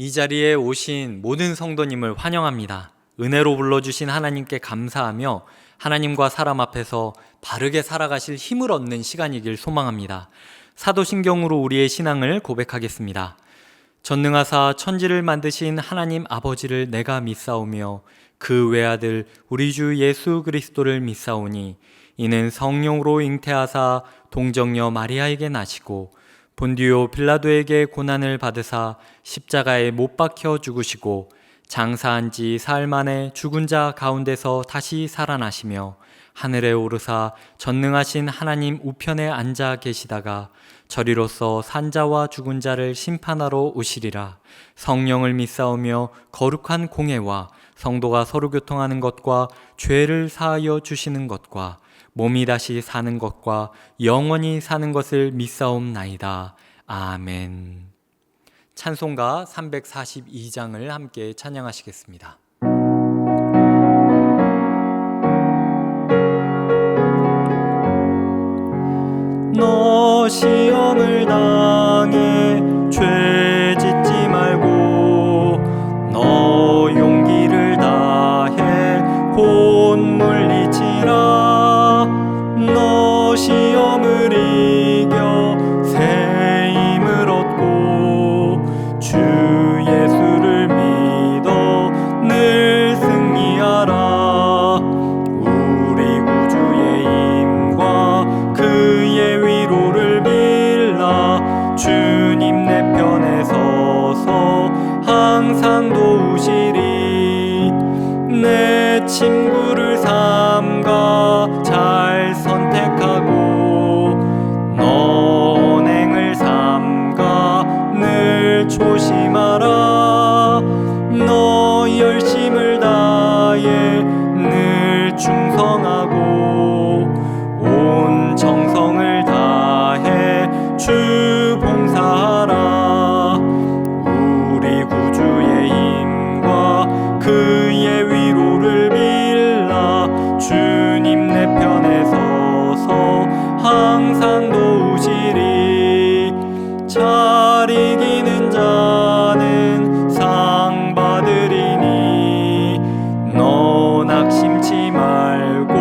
이 자리에 오신 모든 성도님을 환영합니다. 은혜로 불러주신 하나님께 감사하며 하나님과 사람 앞에서 바르게 살아가실 힘을 얻는 시간이길 소망합니다. 사도신경으로 우리의 신앙을 고백하겠습니다. 전능하사 천지를 만드신 하나님 아버지를 내가 믿사오며 그 외아들 우리 주 예수 그리스도를 믿사오니 이는 성령으로 잉태하사 동정녀 마리아에게 나시고 본디오 빌라도에게 고난을 받으사 십자가에 못 박혀 죽으시고 장사한 지 사흘 만에 죽은 자 가운데서 다시 살아나시며 하늘에 오르사 전능하신 하나님 우편에 앉아 계시다가 저리로서 산자와 죽은 자를 심판하러 오시리라. 성령을 믿사오며 거룩한 공예와 성도가 서로 교통하는 것과 죄를 사하여 주시는 것과 몸이 다시 사는 것과 영원히 사는 것을 믿사옵나이다. 아멘. 찬송가 342장을 함께 찬양하시겠습니다. 너 시험을 당해 죄 짓지 말고 너 용기를 다해 곧 물리치라. 너 시험을 이겨 새 힘을 얻고 주 예수를 믿어 늘 승리하라. 우리 구주의 힘과 그의 위로를 빌라. 주님 내 편에 서서 항상 도우시리. 내 친구를 삼가 잘 선택하고 너 언행을 삼가 늘 조심하라. 너 열심을 다해 늘 충성하고 온 정성을 다해 주 봉사하라. 우리 구주의 힘과 그의 위로를 빌라. 주님 내 편에 서서 항상 도우시리. 잘 이기는 자는 상 받으리니 너 낙심치 말고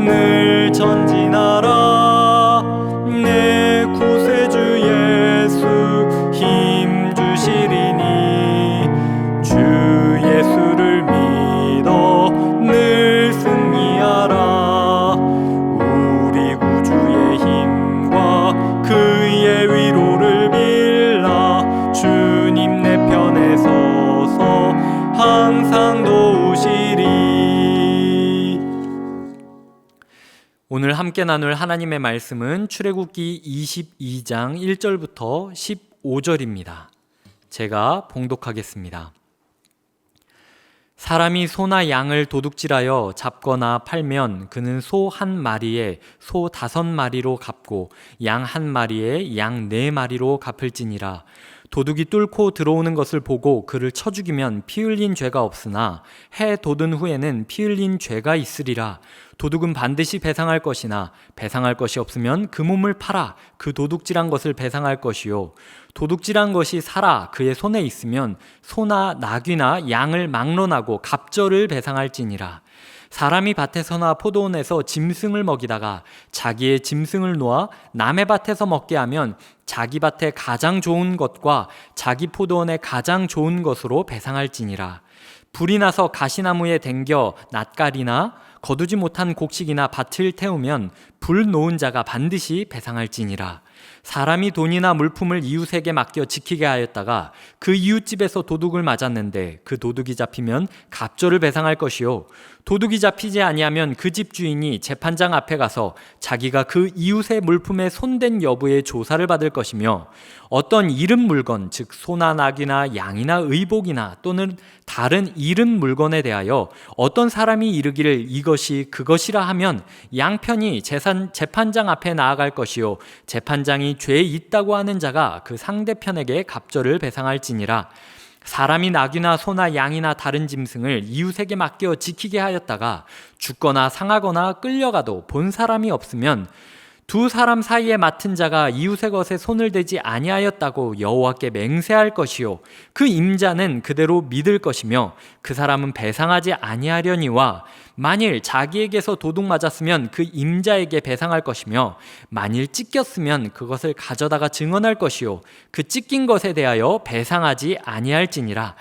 늘 전진하라. 내 구세주 예수 힘 주시리니 주 예수를 믿어 늘 승리하라. 우리 구주의 힘과 그의 위로를 빌라. 주님 내 편에 서서 항상 도우시리. 오늘 함께 나눌 하나님의 말씀은 출애굽기 22장 1절부터 15절입니다. 제가 봉독하겠습니다. 사람이 소나 양을 도둑질하여 잡거나 팔면 그는 소 한 마리에 소 5마리로 갚고 양 한 마리에 양 4마리로 갚을지니라. 도둑이 뚫고 들어오는 것을 보고 그를 쳐 죽이면 피 흘린 죄가 없으나 해 돋은 후에는 피 흘린 죄가 있으리라. 도둑은 반드시 배상할 것이나 배상할 것이 없으면 그 몸을 팔아 그 도둑질한 것을 배상할 것이요. 도둑질한 것이 살아 그의 손에 있으면 소나 나귀나 양을 막론하고 갑절을 배상할지니라. 사람이 밭에서나 포도원에서 짐승을 먹이다가 자기의 짐승을 놓아 남의 밭에서 먹게 하면 자기 밭에 가장 좋은 것과 자기 포도원에 가장 좋은 것으로 배상할지니라. 불이 나서 가시나무에 댕겨 낫갈이나 거두지 못한 곡식이나 밭을 태우면 불 놓은 자가 반드시 배상할지니라. 사람이 돈이나 물품을 이웃에게 맡겨 지키게 하였다가 그 이웃집에서 도둑을 맞았는데 그 도둑이 잡히면 갑절을 배상할 것이요. 도둑이 잡히지 아니하면 그 집 주인이 재판장 앞에 가서 자기가 그 이웃의 물품에 손댄 여부의 조사를 받을 것이며 어떤 잃은 물건 즉 소나 나귀나 양이나 의복이나 또는 다른 잃은 물건에 대하여 어떤 사람이 이르기를 이것이 그것이라 하면 양편이 재판장 앞에 나아갈 것이요 재판장이 죄 있다고 하는 자가 그 상대편에게 갑절을 배상할지니라. 사람이 나귀나 소나 양이나 다른 짐승을 이웃에게 맡겨 지키게 하였다가 죽거나 상하거나 끌려가도 본 사람이 없으면 두 사람 사이에 맡은 자가 이웃의 것에 손을 대지 아니하였다고 여호와께 맹세할 것이요 그 임자는 그대로 믿을 것이며 그 사람은 배상하지 아니하려니와 만일 자기에게서 도둑 맞았으면 그 임자에게 배상할 것이며 만일 찢겼으면 그것을 가져다가 증언할 것이요 그 찢긴 것에 대하여 배상하지 아니할지니라.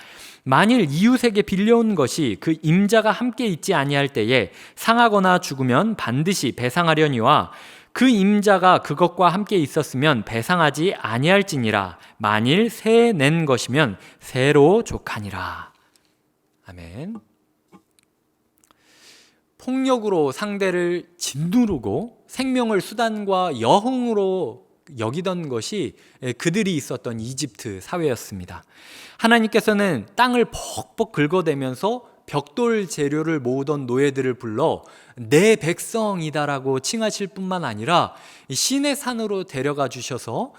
만일 이웃에게 빌려온 것이 그 임자가 함께 있지 아니할 때에 상하거나 죽으면 반드시 배상하려니와 그 임자가 그것과 함께 있었으면 배상하지 아니할지니라. 만일 새 낸 것이면 새로 족하니라. 아멘. 폭력으로 상대를 짓누르고 생명을 수단과 여흥으로 여기던 것이 그들이 있었던 이집트 사회였습니다. 하나님께서는 땅을 벅벅 긁어대면서 벽돌 재료를 모으던 노예들을 불러 내 백성이다라고 칭하실 뿐만 아니라 신의 산으로 데려가 주셔서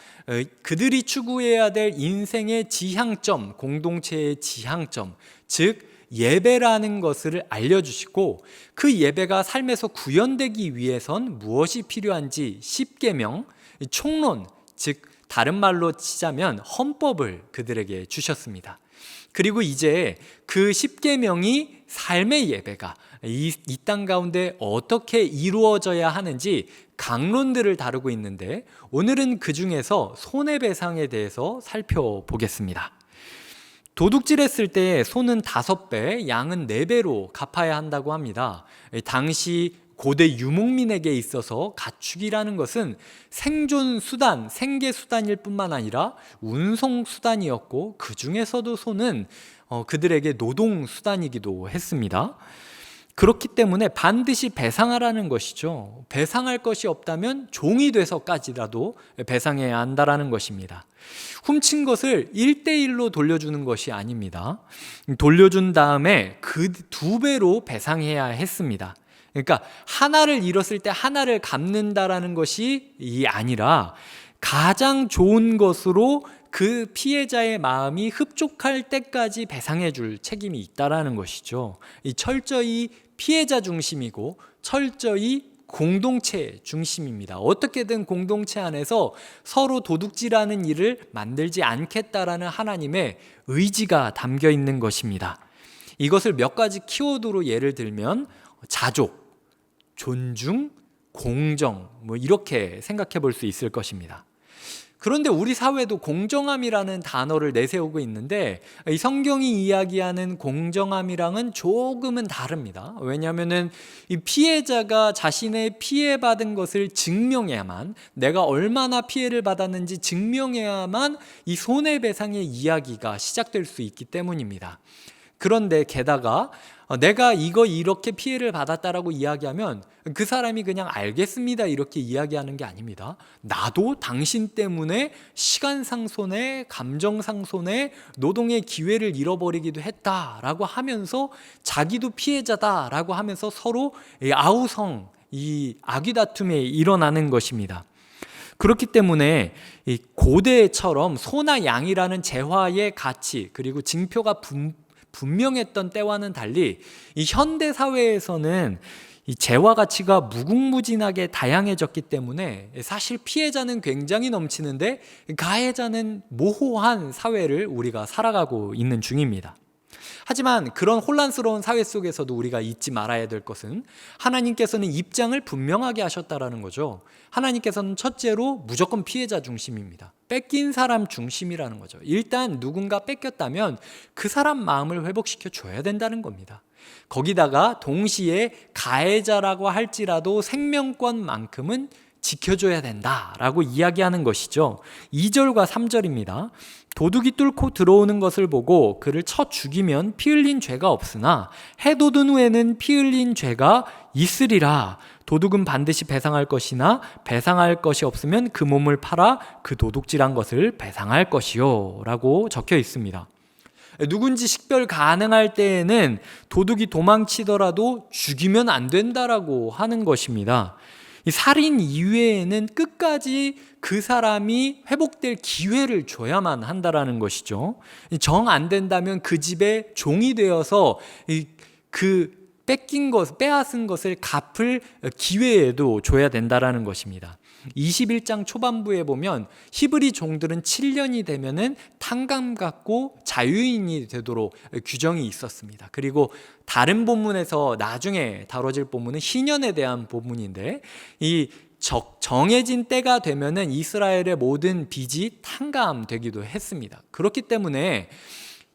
그들이 추구해야 될 인생의 지향점, 공동체의 지향점, 즉 예배라는 것을 알려주시고 그 예배가 삶에서 구현되기 위해선 무엇이 필요한지 십계명, 총론, 즉 다른 말로 치자면 헌법을 그들에게 주셨습니다. 그리고 이제 그 십계명이 삶의 예배가 이 땅 가운데 어떻게 이루어져야 하는지 강론들을 다루고 있는데 오늘은 그 중에서 손해배상에 대해서 살펴보겠습니다. 도둑질했을 때 소는 5배, 양은 4배로 갚아야 한다고 합니다. 당시 고대 유목민에게 있어서 가축이라는 것은 생존 수단, 생계 수단일 뿐만 아니라 운송 수단이었고 그 중에서도 소는 그들에게 노동 수단이기도 했습니다. 그렇기 때문에 반드시 배상하라는 것이죠. 배상할 것이 없다면 종이 돼서까지라도 배상해야 한다라는 것입니다. 훔친 것을 1대1로 돌려주는 것이 아닙니다. 돌려준 다음에 그 2배로 배상해야 했습니다. 그러니까 하나를 잃었을 때 하나를 갚는다라는 것이 아니라 가장 좋은 것으로 그 피해자의 마음이 흡족할 때까지 배상해 줄 책임이 있다라는 것이죠. 이 철저히 피해자 중심이고 철저히 공동체 중심입니다. 어떻게든 공동체 안에서 서로 도둑질하는 일을 만들지 않겠다라는 하나님의 의지가 담겨 있는 것입니다. 이것을 몇 가지 키워드로 예를 들면 자족, 존중, 공정 이렇게 생각해 볼 수 있을 것입니다. 그런데 우리 사회도 공정함이라는 단어를 내세우고 있는데 이 성경이 이야기하는 공정함이랑은 조금은 다릅니다. 왜냐하면 이 피해자가 자신의 피해받은 것을 증명해야만, 내가 얼마나 피해를 받았는지 증명해야만 이 손해배상의 이야기가 시작될 수 있기 때문입니다. 그런데 게다가 내가 이렇게 피해를 받았다라고 이야기하면 그 사람이 그냥 알겠습니다 이렇게 이야기하는 게 아닙니다. 나도 당신 때문에 시간상 손해, 감정상 손해, 노동의 기회를 잃어버리기도 했다라고 하면서 자기도 피해자다라고 하면서 서로 아우성, 이 아귀다툼이 일어나는 것입니다. 그렇기 때문에 이 고대처럼 소나 양이라는 재화의 가치 그리고 징표가 분명했던 때와는 달리 이 현대 사회에서는 이 재화 가치가 무궁무진하게 다양해졌기 때문에 사실 피해자는 굉장히 넘치는데 가해자는 모호한 사회를 우리가 살아가고 있는 중입니다. 하지만 그런 혼란스러운 사회 속에서도 우리가 잊지 말아야 될 것은 하나님께서는 입장을 분명하게 하셨다라는 거죠. 하나님께서는 첫째로 무조건 피해자 중심입니다. 뺏긴 사람 중심이라는 거죠. 일단 누군가 뺏겼다면 그 사람 마음을 회복시켜 줘야 된다는 겁니다. 거기다가 동시에 가해자라고 할지라도 생명권만큼은 지켜줘야 된다라고 이야기하는 것이죠. 2절과 3절입니다. 도둑이 뚫고 들어오는 것을 보고 그를 쳐 죽이면 피 흘린 죄가 없으나 해돋은 후에는 피 흘린 죄가 있으리라. 도둑은 반드시 배상할 것이나 배상할 것이 없으면 그 몸을 팔아 그 도둑질한 것을 배상할 것이요 라고 적혀 있습니다. 누군지 식별 가능할 때에는 도둑이 도망치더라도 죽이면 안 된다라고 하는 것입니다. 이 살인 이외에는 끝까지 그 사람이 회복될 기회를 줘야만 한다라는 것이죠. 정 안 된다면 그 집의 종이 되어서 그 뺏긴 것, 빼앗은 것을 갚을 기회에도 줘야 된다라는 것입니다. 21장 초반부에 보면 히브리 종들은 7년이 되면은 탕감 갖고 자유인이 되도록 규정이 있었습니다. 그리고 다른 본문에서 나중에 다뤄질 본문은 희년에 대한 본문인데, 이 정해진 때가 되면은 이스라엘의 모든 빚이 탕감되기도 했습니다. 그렇기 때문에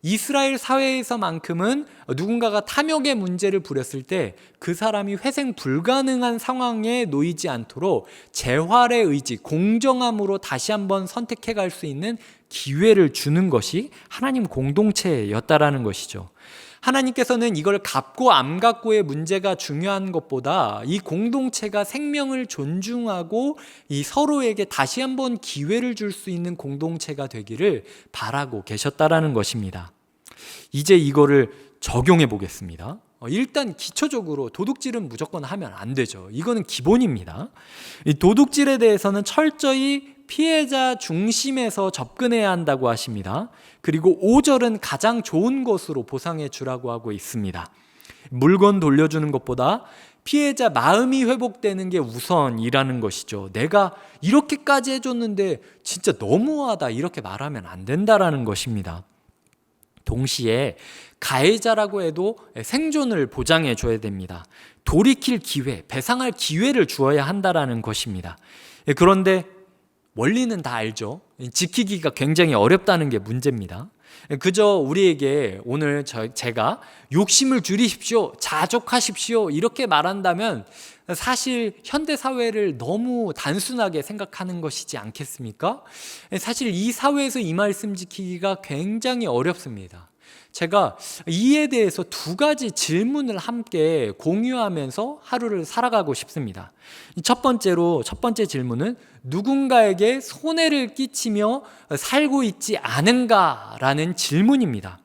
이스라엘 사회에서만큼은 누군가가 탐욕의 문제를 부렸을 때 그 사람이 회생 불가능한 상황에 놓이지 않도록 재활의 의지, 공정함으로 다시 한번 선택해 갈 수 있는 기회를 주는 것이 하나님 공동체였다라는 것이죠. 하나님께서는 이걸 갚고 안 갚고의 문제가 중요한 것보다 이 공동체가 생명을 존중하고 이 서로에게 다시 한번 기회를 줄 수 있는 공동체가 되기를 바라고 계셨다라는 것입니다. 이제 이거를 적용해 보겠습니다. 일단 기초적으로 도둑질은 무조건 하면 안 되죠. 이거는 기본입니다. 이 도둑질에 대해서는 철저히 피해자 중심에서 접근해야 한다고 하십니다. 그리고 5절은 가장 좋은 것으로 보상해 주라고 하고 있습니다. 물건 돌려주는 것보다 피해자 마음이 회복되는 게 우선이라는 것이죠. 내가 이렇게까지 해줬는데 진짜 너무하다, 이렇게 말하면 안 된다라는 것입니다. 동시에 가해자라고 해도 생존을 보장해 줘야 됩니다. 돌이킬 기회, 배상할 기회를 주어야 한다라는 것입니다. 그런데 원리는 다 알죠. 지키기가 굉장히 어렵다는 게 문제입니다. 그저 우리에게 오늘 제가 욕심을 줄이십시오, 자족하십시오 이렇게 말한다면 사실 현대사회를 너무 단순하게 생각하는 것이지 않겠습니까? 사실 이 사회에서 이 말씀 지키기가 굉장히 어렵습니다. 제가 이에 대해서 두 가지 질문을 함께 공유하면서 하루를 살아가고 싶습니다. 첫 번째 질문은 누군가에게 손해를 끼치며 살고 있지 않은가라는 질문입니다.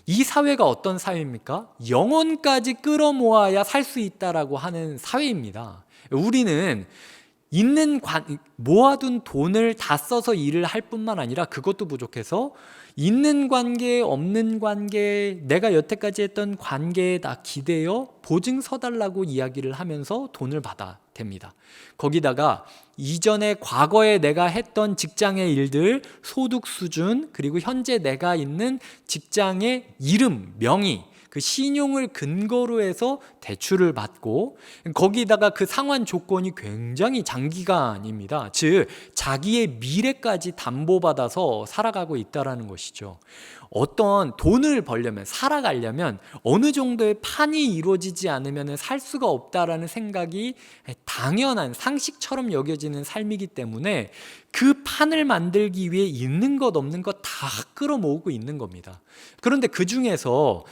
이 사회가 어떤 사회입니까? 영혼까지 끌어모아야 살 수 있다라고 하는 사회입니다. 우리는 모아둔 돈을 다 써서 일을 할 뿐만 아니라 그것도 부족해서 있는 관계, 없는 관계, 내가 여태까지 했던 관계에 다 기대어 보증 서달라고 이야기를 하면서 돈을 받아 댑니다. 거기다가 이전에 과거에 내가 했던 직장의 일들, 소득 수준, 그리고 현재 내가 있는 직장의 이름, 명의, 그 신용을 근거로 해서 대출을 받고, 거기다가 그 상환 조건이 굉장히 장기간입니다. 즉 자기의 미래까지 담보받아서 살아가고 있다는 것이죠. 어떤 돈을 벌려면, 살아가려면 어느 정도의 판이 이루어지지 않으면 살 수가 없다라는 생각이 당연한 상식처럼 여겨지는 삶이기 때문에 그 판을 만들기 위해 있는 것 없는 것 다 끌어모으고 있는 겁니다. 그런데 그 중에서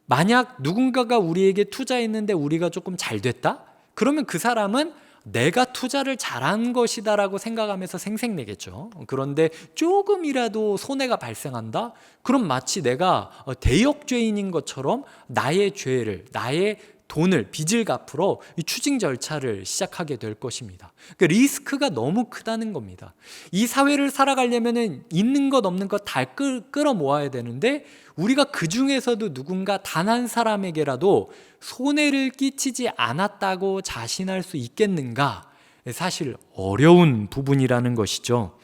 만약 누군가가 우리에게 투자했는데 우리가 조금 잘 됐다? 그러면 그 사람은 내가 투자를 잘한 것이다라고 생각하면서 생색내겠죠. 그런데 조금이라도 손해가 발생한다? 그럼 마치 내가 대역죄인인 것처럼 나의 죄를, 나의 돈을, 빚을 갚으러 추징 절차를 시작하게 될 것입니다. 그러니까 리스크가 너무 크다는 겁니다. 이 사회를 살아가려면 있는 것 없는 것 다 끌어모아야 되는데 우리가 그 중에서도 누군가 단 한 사람에게라도 손해를 끼치지 않았다고 자신할 수 있겠는가? 사실 어려운 부분이라는 것이죠.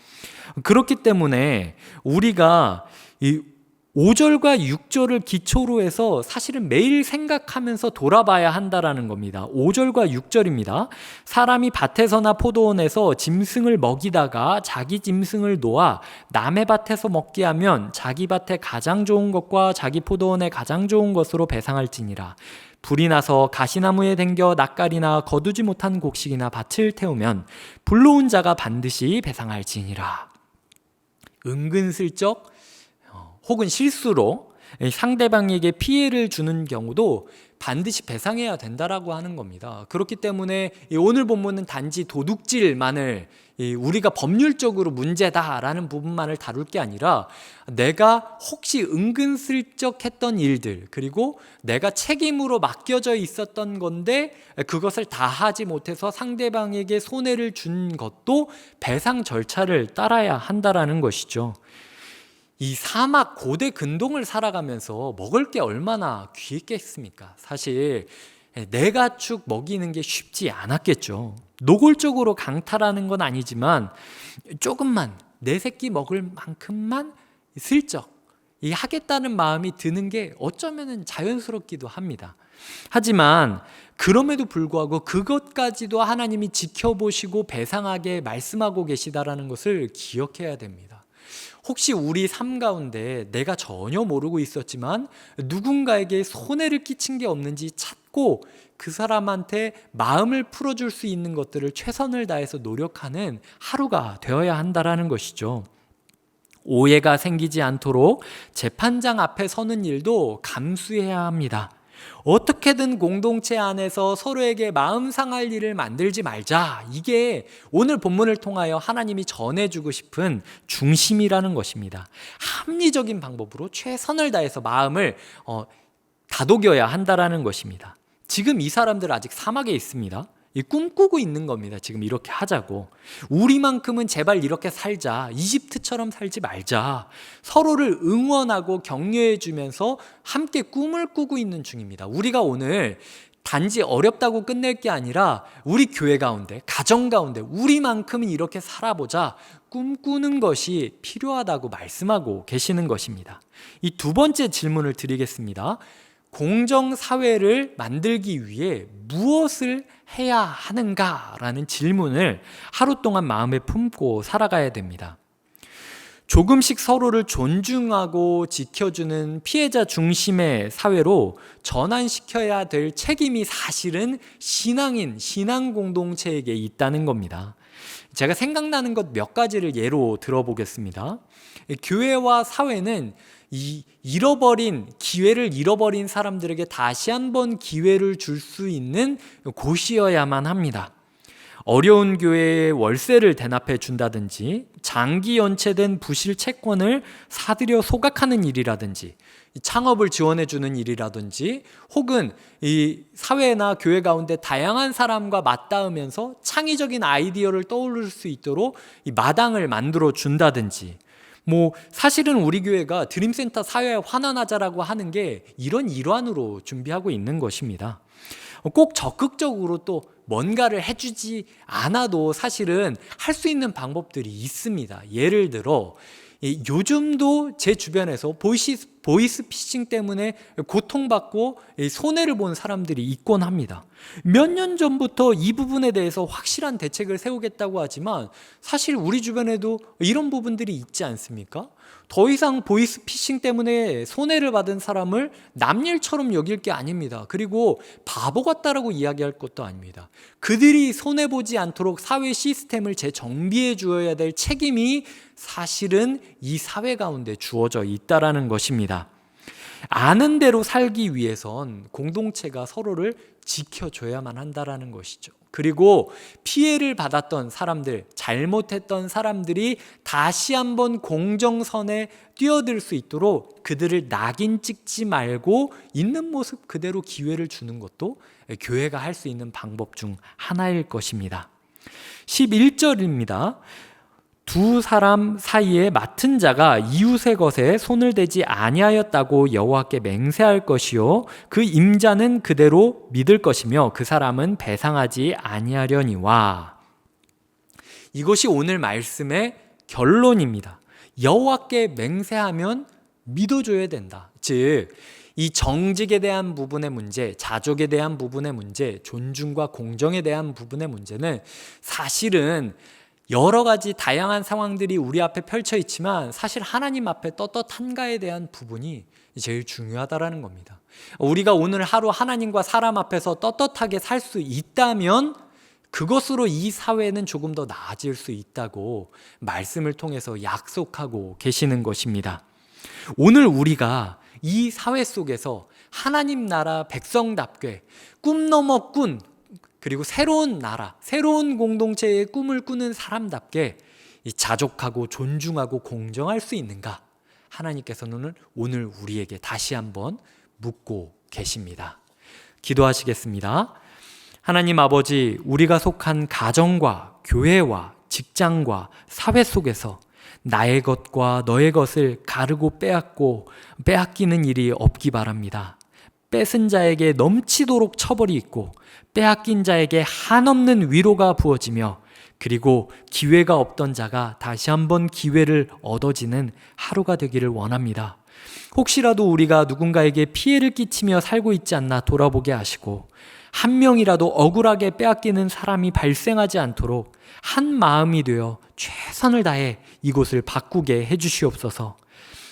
그렇기 때문에 우리가 이 5절과 6절을 기초로 해서 사실은 매일 생각하면서 돌아봐야 한다라는 겁니다. 5절과 6절입니다. 사람이 밭에서나 포도원에서 짐승을 먹이다가 자기 짐승을 놓아 남의 밭에서 먹게 하면 자기 밭에 가장 좋은 것과 자기 포도원에 가장 좋은 것으로 배상할지니라. 불이 나서 가시나무에 댕겨 낯가리나 거두지 못한 곡식이나 밭을 태우면 불러온 자가 반드시 배상할지니라. 은근슬쩍 혹은 실수로 상대방에게 피해를 주는 경우도 반드시 배상해야 된다라고 하는 겁니다. 그렇기 때문에 오늘 본문은 단지 도둑질만을 우리가 법률적으로 문제다라는 부분만을 다룰 게 아니라 내가 혹시 은근슬쩍 했던 일들, 그리고 내가 책임으로 맡겨져 있었던 건데 그것을 다 하지 못해서 상대방에게 손해를 준 것도 배상 절차를 따라야 한다라는 것이죠. 이 사막 고대 근동을 살아가면서 먹을 게 얼마나 귀했겠습니까? 사실 네 가축 먹이는 게 쉽지 않았겠죠. 노골적으로 강탈하는 건 아니지만 조금만 네 새끼 먹을 만큼만 슬쩍 하겠다는 마음이 드는 게 어쩌면 자연스럽기도 합니다. 하지만 그럼에도 불구하고 그것까지도 하나님이 지켜보시고 배상하게 말씀하고 계시다라는 것을 기억해야 됩니다. 혹시 우리 삶 가운데 내가 전혀 모르고 있었지만 누군가에게 손해를 끼친 게 없는지 찾고 그 사람한테 마음을 풀어줄 수 있는 것들을 최선을 다해서 노력하는 하루가 되어야 한다라는 것이죠. 오해가 생기지 않도록 재판장 앞에 서는 일도 감수해야 합니다. 어떻게든 공동체 안에서 서로에게 마음 상할 일을 만들지 말자. 이게 오늘 본문을 통하여 하나님이 전해주고 싶은 중심이라는 것입니다. 합리적인 방법으로 최선을 다해서 마음을 다독여야 한다라는 것입니다. 지금 이 사람들 아직 사막에 있습니다. 꿈꾸고 있는 겁니다. 지금 이렇게 하자고. 우리만큼은 제발 이렇게 살자. 이집트처럼 살지 말자. 서로를 응원하고 격려해 주면서 함께 꿈을 꾸고 있는 중입니다. 우리가 오늘 단지 어렵다고 끝낼 게 아니라 우리 교회 가운데, 가정 가운데 우리만큼은 이렇게 살아보자. 꿈꾸는 것이 필요하다고 말씀하고 계시는 것입니다. 이 두 번째 질문을 드리겠습니다. 공정사회를 만들기 위해 무엇을 해야 하는가라는 질문을 하루 동안 마음에 품고 살아가야 됩니다. 조금씩 서로를 존중하고 지켜주는 피해자 중심의 사회로 전환시켜야 될 책임이 사실은 신앙인, 신앙 공동체에게 있다는 겁니다. 제가 생각나는 것 몇 가지를 예로 들어보겠습니다. 교회와 사회는 기회를 잃어버린 사람들에게 다시 한번 기회를 줄 수 있는 곳이어야만 합니다. 어려운 교회에 월세를 대납해 준다든지 장기 연체된 부실 채권을 사들여 소각하는 일이라든지 창업을 지원해 주는 일이라든지 혹은 이 사회나 교회 가운데 다양한 사람과 맞닿으면서 창의적인 아이디어를 떠올릴 수 있도록 이 마당을 만들어 준다든지 사실은 우리 교회가 드림센터 사회에 환원하자라고 하는 게 이런 일환으로 준비하고 있는 것입니다. 꼭 적극적으로 또 뭔가를 해주지 않아도 사실은 할 수 있는 방법들이 있습니다. 예를 들어 요즘도 제 주변에서 보이스피싱 때문에 고통받고 손해를 본 사람들이 있곤 합니다. 몇 년 전부터 이 부분에 대해서 확실한 대책을 세우겠다고 하지만 사실 우리 주변에도 이런 부분들이 있지 않습니까? 더 이상 보이스피싱 때문에 손해를 받은 사람을 남일처럼 여길 게 아닙니다. 그리고 바보 같다라고 이야기할 것도 아닙니다. 그들이 손해보지 않도록 사회 시스템을 재정비해 주어야 될 책임이 사실은 이 사회 가운데 주어져 있다라는 것입니다. 아는 대로 살기 위해선 공동체가 서로를 지켜줘야만 한다라는 것이죠. 그리고 피해를 받았던 사람들, 잘못했던 사람들이 다시 한번 공정선에 뛰어들 수 있도록 그들을 낙인 찍지 말고 있는 모습 그대로 기회를 주는 것도 교회가 할 수 있는 방법 중 하나일 것입니다. 11절입니다. 두 사람 사이에 맡은 자가 이웃의 것에 손을 대지 아니하였다고 여호와께 맹세할 것이요 그 임자는 그대로 믿을 것이며 그 사람은 배상하지 아니하려니와. 이것이 오늘 말씀의 결론입니다. 여호와께 맹세하면 믿어줘야 된다. 즉 이 정직에 대한 부분의 문제, 자족에 대한 부분의 문제, 존중과 공정에 대한 부분의 문제는 사실은 여러 가지 다양한 상황들이 우리 앞에 펼쳐 있지만 사실 하나님 앞에 떳떳한가에 대한 부분이 제일 중요하다라는 겁니다. 우리가 오늘 하루 하나님과 사람 앞에서 떳떳하게 살 수 있다면 그것으로 이 사회는 조금 더 나아질 수 있다고 말씀을 통해서 약속하고 계시는 것입니다. 오늘 우리가 이 사회 속에서 하나님 나라 백성답게 꿈 넘어 꿈, 그리고 새로운 나라, 새로운 공동체의 꿈을 꾸는 사람답게 자족하고 존중하고 공정할 수 있는가? 하나님께서는 오늘 우리에게 다시 한번 묻고 계십니다. 기도하시겠습니다. 하나님 아버지, 우리가 속한 가정과 교회와 직장과 사회 속에서 나의 것과 너의 것을 가르고 빼앗기는 일이 없기 바랍니다. 뺏은 자에게 넘치도록 처벌이 있고 빼앗긴 자에게 한없는 위로가 부어지며 그리고 기회가 없던 자가 다시 한번 기회를 얻어지는 하루가 되기를 원합니다. 혹시라도 우리가 누군가에게 피해를 끼치며 살고 있지 않나 돌아보게 하시고 한 명이라도 억울하게 빼앗기는 사람이 발생하지 않도록 한 마음이 되어 최선을 다해 이곳을 바꾸게 해주시옵소서.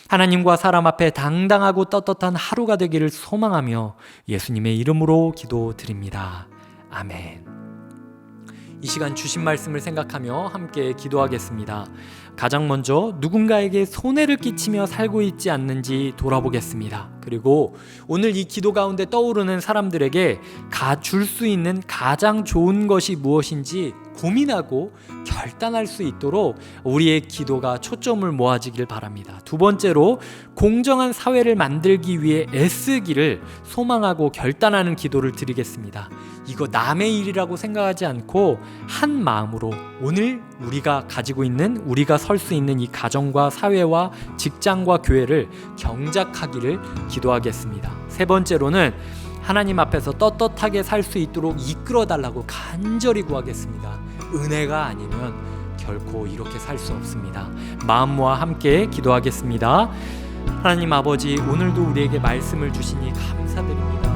하나님과 사람 앞에 당당하고 떳떳한 하루가 되기를 소망하며 예수님의 이름으로 기도드립니다. 아멘. 이 시간 주신 말씀을 생각하며 함께 기도하겠습니다. 가장 먼저 누군가에게 손해를 끼치며 살고 있지 않는지 돌아보겠습니다. 그리고 오늘 이 기도 가운데 떠오르는 사람들에게 줄 수 있는 가장 좋은 것이 무엇인지 고민하고 결단할 수 있도록 우리의 기도가 초점을 모아지길 바랍니다. 두 번째로 공정한 사회를 만들기 위해 애쓰기를 소망하고 결단하는 기도를 드리겠습니다. 이거 남의 일이라고 생각하지 않고 한 마음으로 오늘 우리가 가지고 있는, 우리가 설 수 있는 이 가정과 사회와 직장과 교회를 경작하기를 기도하겠습니다. 세 번째로는 하나님 앞에서 떳떳하게 살 수 있도록 이끌어 달라고 간절히 구하겠습니다. 은혜가 아니면 결코 이렇게 살 수 없습니다. 마음 모아 함께 기도하겠습니다. 하나님 아버지, 오늘도 우리에게 말씀을 주시니 감사드립니다.